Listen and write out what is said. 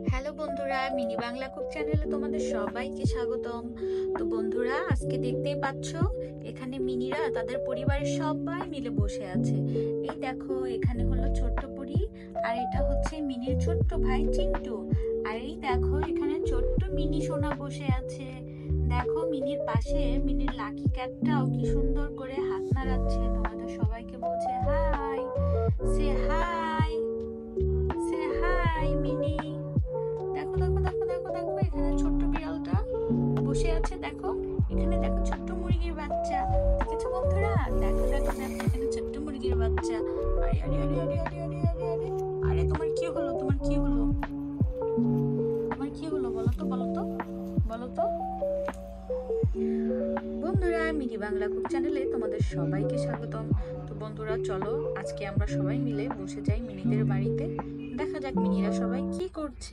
Hello বন্ধুরা, mini Bangla cook চ্যানেলে তোমাদের সবাইকে স্বাগতম। তো বন্ধুরা, আজকে দেখতেই পাচ্ছ এখানে মিনিরা তাদের পরিবারের সবাই মিলে বসে আছে। এই দেখো, এখানে হলো ছোট্ট পরি, আর এটা হচ্ছে মিনির ছোট্ট ভাই চিন্টু। আর এই দেখো, এখানে ছোট্ট মিনি সোনা বসে আছে। দেখো, মিনির পাশে মিনির লাকি ক্যাটটাও কি সুন্দর করে হাত নাড়াচ্ছে। তোমাদের সবাইকে বলছে হাই, সে হাই, সে হাই মিনি। দেখো দেখো দেখো দেখো দেখো, এখানে ছোট্ট বিড়ালটা বসে আছে। দেখো, এখানে দেখো ছোট্ট মুরগির বাচ্চা। দেখেছো বন্ধুরা? দেখো দেখো দেখো, এখানে ছোট্ট মুরগির বাচ্চা। আরে আরে আরে আরে আরে আরে আরে আরে আরে, তোমার কি হলো? তোমার কি হলো? তোমার কি হলো? বলো তো, বলো তো, বলো তো। বন্ধুরা, মিনি বাংলা কুক চ্যানেলে তোমাদের সবাইকে স্বাগতম। তো বন্ধুরা, চলো আজকে আমরা সবাই মিলে বসে যাই মিনিদের বাড়িতে। দেখা যাক মিনিরা সবাই কি করছে।